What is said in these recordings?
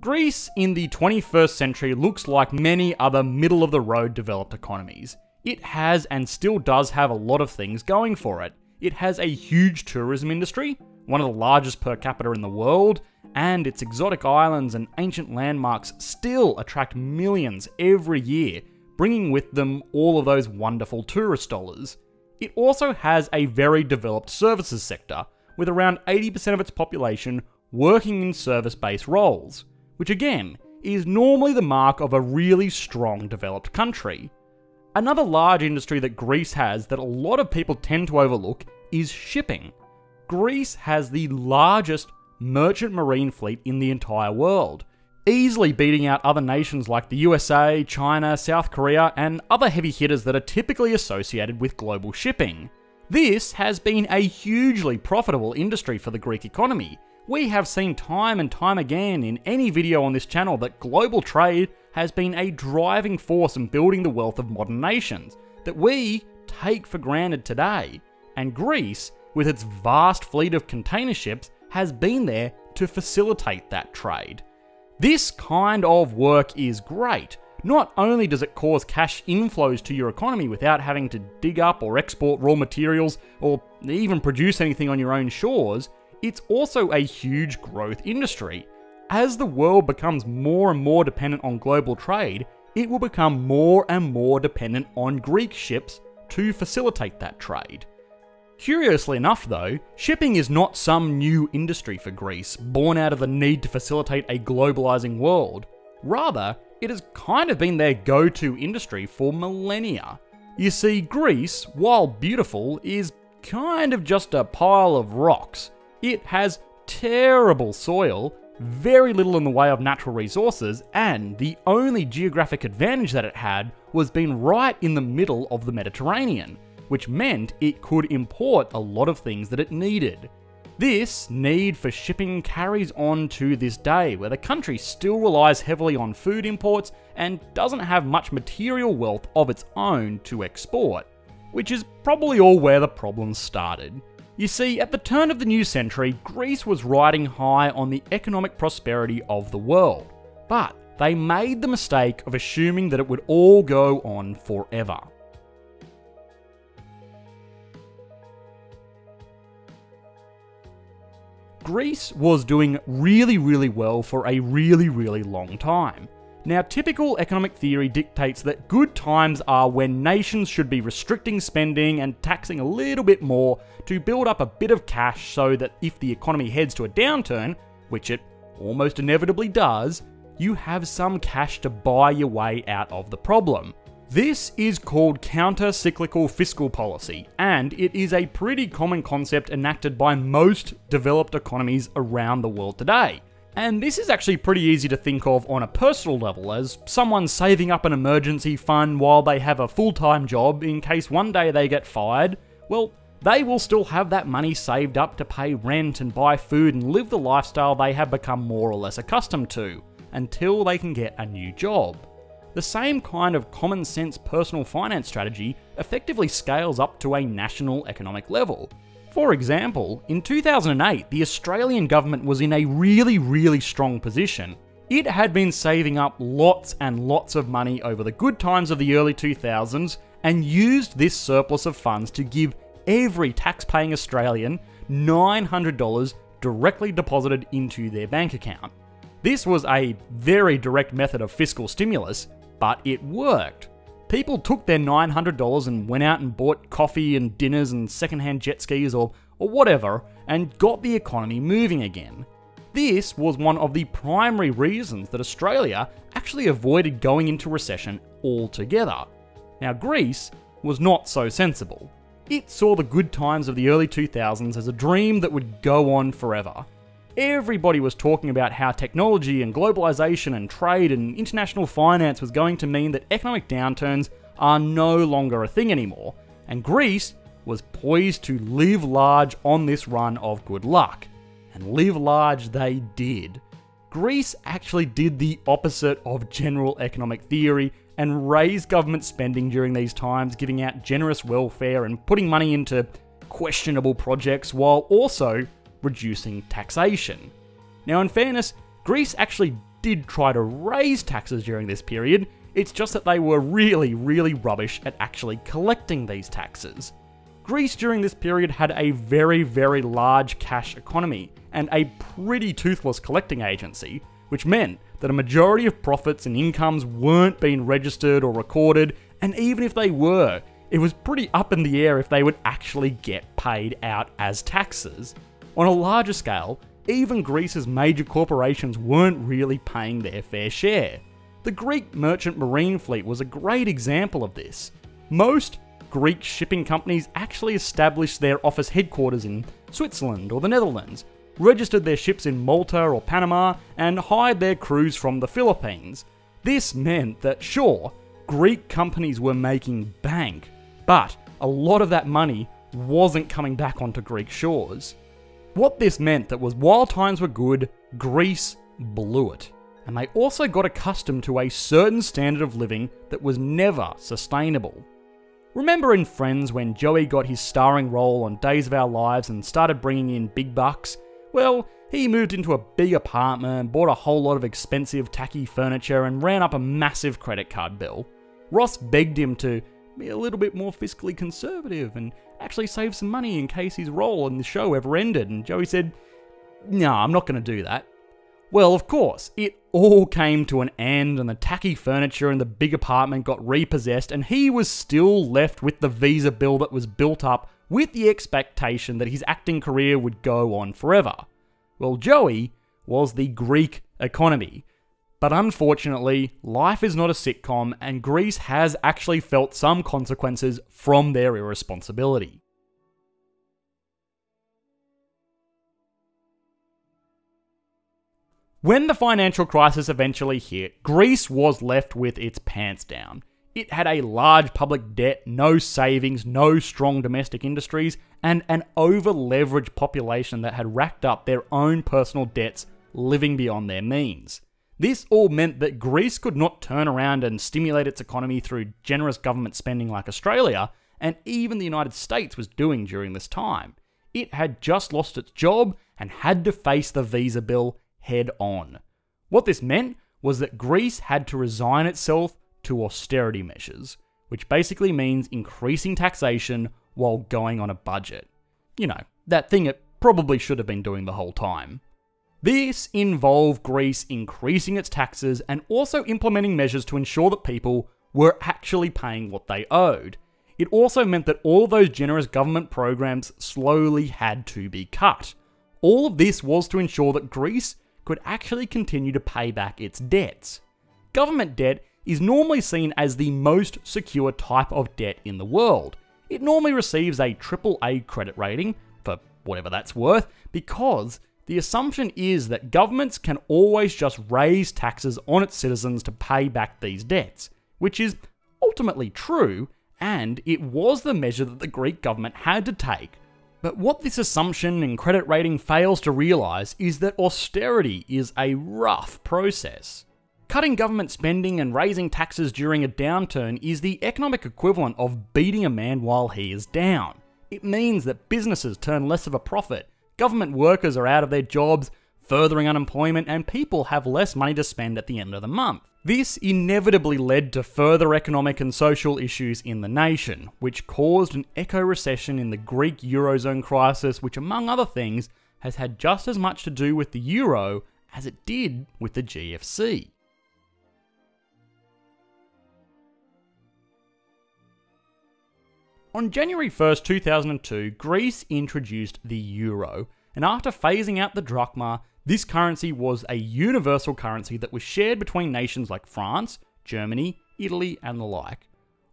Greece in the 21st century looks like many other middle-of-the-road developed economies. It has and still does have a lot of things going for it. It has a huge tourism industry, one of the largest per capita in the world, and its exotic islands and ancient landmarks still attract millions every year, bringing with them all of those wonderful tourist dollars. It also has a very developed services sector, with around 80% of its population working in service-based roles, which again, is normally the mark of a really strong developed country. Another large industry that Greece has that a lot of people tend to overlook is shipping. Greece has the largest merchant marine fleet in the entire world, easily beating out other nations like the USA, China, South Korea, and other heavy hitters that are typically associated with global shipping. This has been a hugely profitable industry for the Greek economy. We have seen time and time again in any video on this channel that global trade has been a driving force in building the wealth of modern nations that we take for granted today. And Greece, with its vast fleet of container ships, has been there to facilitate that trade. This kind of work is great. Not only does it cause cash inflows to your economy without having to dig up or export raw materials or even produce anything on your own shores, it's also a huge growth industry. As the world becomes more and more dependent on global trade, it will become more and more dependent on Greek ships to facilitate that trade. Curiously enough though, shipping is not some new industry for Greece, born out of the need to facilitate a globalizing world. Rather, it has kind of been their go-to industry for millennia. You see, Greece, while beautiful, is kind of just a pile of rocks. It has terrible soil, very little in the way of natural resources, and the only geographic advantage that it had was being right in the middle of the Mediterranean, which meant it could import a lot of things that it needed. This need for shipping carries on to this day, where the country still relies heavily on food imports and doesn't have much material wealth of its own to export, which is probably all where the problem started. You see, at the turn of the new century, Greece was riding high on the economic prosperity of the world, but they made the mistake of assuming that it would all go on forever. Greece was doing really well for a really long time. Now, typical economic theory dictates that good times are when nations should be restricting spending and taxing a little bit more to build up a bit of cash so that if the economy heads to a downturn, which it almost inevitably does, you have some cash to buy your way out of the problem. This is called counter-cyclical fiscal policy, and it is a pretty common concept enacted by most developed economies around the world today. And this is actually pretty easy to think of on a personal level, as someone saving up an emergency fund while they have a full-time job in case one day they get fired. Well, they will still have that money saved up to pay rent and buy food and live the lifestyle they have become more or less accustomed to, until they can get a new job. The same kind of common sense personal finance strategy effectively scales up to a national economic level. For example, in 2008, the Australian government was in a really strong position. It had been saving up lots and lots of money over the good times of the early 2000s and used this surplus of funds to give every tax-paying Australian $900 directly deposited into their bank account. This was a very direct method of fiscal stimulus, but it worked. People took their $900 and went out and bought coffee and dinners and secondhand jet skis or whatever, and got the economy moving again. This was one of the primary reasons that Australia actually avoided going into recession altogether. Now, Greece was not so sensible. It saw the good times of the early 2000s as a dream that would go on forever. Everybody was talking about how technology and globalization and trade and international finance was going to mean that economic downturns are no longer a thing anymore, and Greece was poised to live large on this run of good luck. And live large they did. Greece actually did the opposite of general economic theory and raised government spending during these times, giving out generous welfare and putting money into questionable projects while also reducing taxation. Now, in fairness, Greece actually did try to raise taxes during this period, it's just that they were really, really rubbish at actually collecting these taxes. Greece during this period had a very, very large cash economy and a pretty toothless collecting agency, which meant that a majority of profits and incomes weren't being registered or recorded, and even if they were, it was pretty up in the air if they would actually get paid out as taxes. On a larger scale, even Greece's major corporations weren't really paying their fair share. The Greek merchant marine fleet was a great example of this. Most Greek shipping companies actually established their office headquarters in Switzerland or the Netherlands, registered their ships in Malta or Panama, and hired their crews from the Philippines. This meant that, sure, Greek companies were making bank, but a lot of that money wasn't coming back onto Greek shores. What this meant that was while times were good, Greece blew it. And they also got accustomed to a certain standard of living that was never sustainable. Remember in Friends when Joey got his starring role on Days of Our Lives and started bringing in big bucks? Well, he moved into a big apartment, bought a whole lot of expensive tacky furniture and ran up a massive credit card bill. Ross begged him to be a little bit more fiscally conservative and actually save some money in case his role in the show ever ended, and Joey said, "No, I'm not going to do that." Well, of course, it all came to an end and the tacky furniture in the big apartment got repossessed and he was still left with the visa bill that was built up with the expectation that his acting career would go on forever. Well, Joey was the Greek economy. But unfortunately, life is not a sitcom and Greece has actually felt some consequences from their irresponsibility. When the financial crisis eventually hit, Greece was left with its pants down. It had a large public debt, no savings, no strong domestic industries, and an over-leveraged population that had racked up their own personal debts living beyond their means. This all meant that Greece could not turn around and stimulate its economy through generous government spending like Australia, and even the United States was doing during this time. It had just lost its job and had to face the visa bill head on. What this meant was that Greece had to resign itself to austerity measures, which basically means increasing taxation while going on a budget. You know, that thing it probably should have been doing the whole time. This involved Greece increasing its taxes and also implementing measures to ensure that people were actually paying what they owed. It also meant that all those generous government programs slowly had to be cut. All of this was to ensure that Greece could actually continue to pay back its debts. Government debt is normally seen as the most secure type of debt in the world. It normally receives a AAA credit rating, for whatever that's worth, because the assumption is that governments can always just raise taxes on its citizens to pay back these debts, which is ultimately true, and it was the measure that the Greek government had to take. But what this assumption and credit rating fails to realise is that austerity is a rough process. Cutting government spending and raising taxes during a downturn is the economic equivalent of beating a man while he is down. It means that businesses turn less of a profit, government workers are out of their jobs, furthering unemployment, and people have less money to spend at the end of the month. This inevitably led to further economic and social issues in the nation, which caused an eco-recession in the Greek Eurozone crisis, which among other things has had just as much to do with the Euro as it did with the GFC. On January 1st, 2002, Greece introduced the Euro, and after phasing out the drachma, this currency was a universal currency that was shared between nations like France, Germany, Italy, and the like.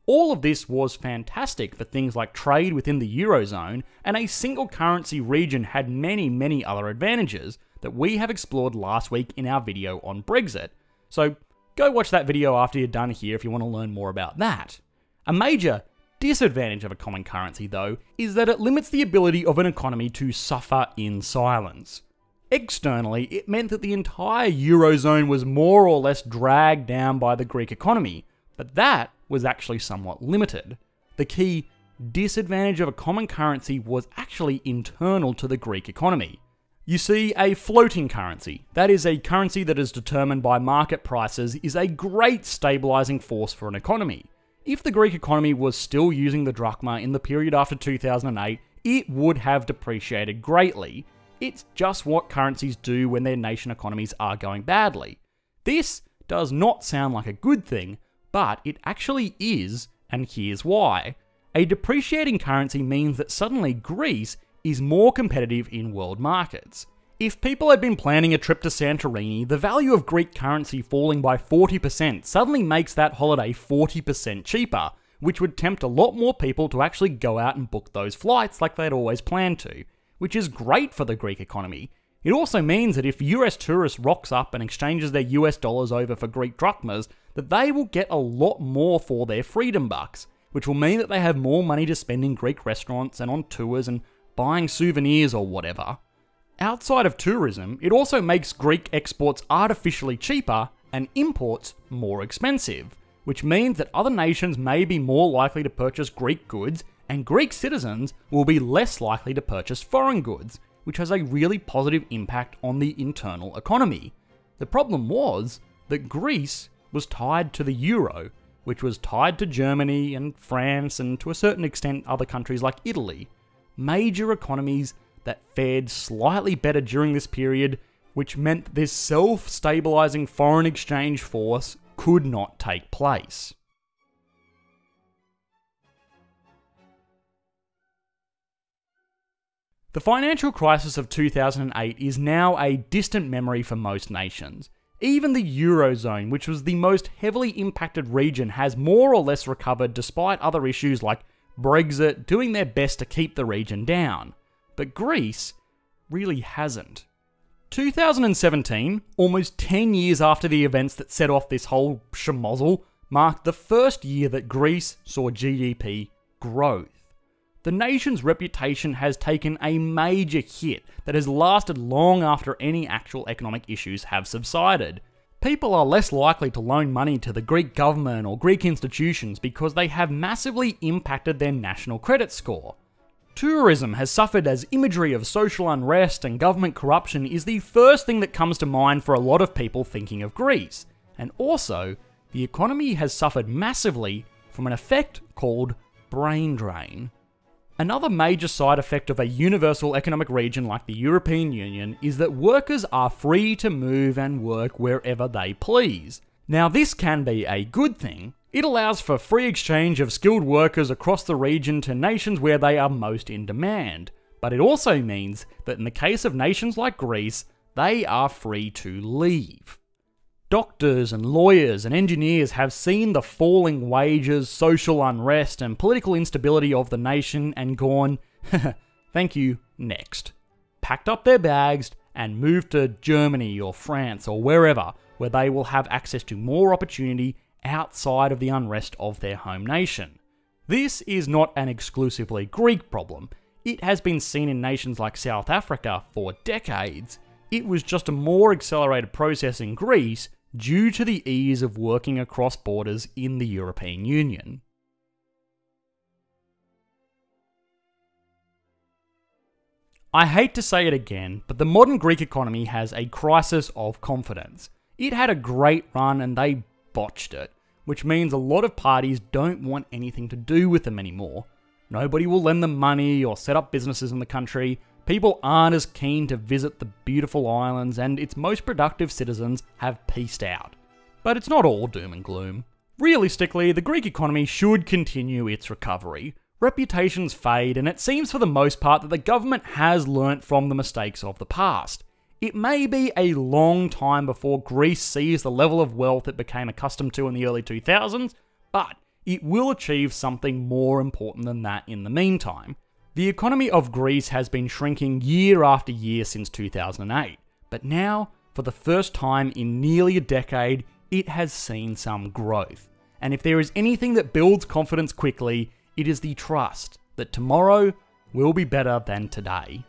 All of this was fantastic for things like trade within the Eurozone, and a single currency region had many other advantages that we have explored last week in our video on Brexit. So go watch that video after you're done here if you want to learn more about that. A major disadvantage of a common currency, though, is that it limits the ability of an economy to suffer in silence. Externally, it meant that the entire Eurozone was more or less dragged down by the Greek economy, but that was actually somewhat limited. The key disadvantage of a common currency was actually internal to the Greek economy. You see, a floating currency, that is a currency that is determined by market prices, is a great stabilizing force for an economy. If the Greek economy was still using the drachma in the period after 2008, it would have depreciated greatly. It's just what currencies do when their nation economies are going badly. This does not sound like a good thing, but it actually is, and here's why. A depreciating currency means that suddenly Greece is more competitive in world markets. If people had been planning a trip to Santorini, the value of Greek currency falling by 40% suddenly makes that holiday 40% cheaper, which would tempt a lot more people to actually go out and book those flights like they'd always planned to, which is great for the Greek economy. It also means that if US tourist rocks up and exchanges their US dollars over for Greek drachmas, that they will get a lot more for their freedom bucks, which will mean that they have more money to spend in Greek restaurants and on tours and buying souvenirs or whatever. Outside of tourism, it also makes Greek exports artificially cheaper and imports more expensive, which means that other nations may be more likely to purchase Greek goods and Greek citizens will be less likely to purchase foreign goods, which has a really positive impact on the internal economy. The problem was that Greece was tied to the euro, which was tied to Germany and France and to a certain extent other countries like Italy. Major economies that fared slightly better during this period, which meant that this self-stabilizing foreign exchange force could not take place. The financial crisis of 2008 is now a distant memory for most nations. Even the Eurozone, which was the most heavily impacted region, has more or less recovered despite other issues like Brexit doing their best to keep the region down. But Greece really hasn't. 2017, almost 10 years after the events that set off this whole schmozzle, marked the first year that Greece saw GDP growth. The nation's reputation has taken a major hit that has lasted long after any actual economic issues have subsided. People are less likely to loan money to the Greek government or Greek institutions because they have massively impacted their national credit score. Tourism has suffered as imagery of social unrest and government corruption is the first thing that comes to mind for a lot of people thinking of Greece. And also, the economy has suffered massively from an effect called brain drain. Another major side effect of a universal economic region like the European Union is that workers are free to move and work wherever they please. Now, this can be a good thing. It allows for free exchange of skilled workers across the region to nations where they are most in demand. But it also means that in the case of nations like Greece, they are free to leave. Doctors and lawyers and engineers have seen the falling wages, social unrest, and political instability of the nation and gone, thank you, next. Packed up their bags and moved to Germany or France or wherever, where they will have access to more opportunity outside of the unrest of their home nation. This is not an exclusively Greek problem. It has been seen in nations like South Africa for decades. It was just a more accelerated process in Greece due to the ease of working across borders in the European Union. I hate to say it again, but the modern Greek economy has a crisis of confidence. It had a great run and they botched it, which means a lot of parties don't want anything to do with them anymore. Nobody will lend them money or set up businesses in the country. People aren't as keen to visit the beautiful islands, and its most productive citizens have peaced out. But it's not all doom and gloom. Realistically, the Greek economy should continue its recovery. Reputations fade, and it seems for the most part that the government has learnt from the mistakes of the past. It may be a long time before Greece sees the level of wealth it became accustomed to in the early 2000s, but it will achieve something more important than that in the meantime. The economy of Greece has been shrinking year after year since 2008, but now, for the first time in nearly a decade, it has seen some growth. And if there is anything that builds confidence quickly, it is the trust that tomorrow will be better than today.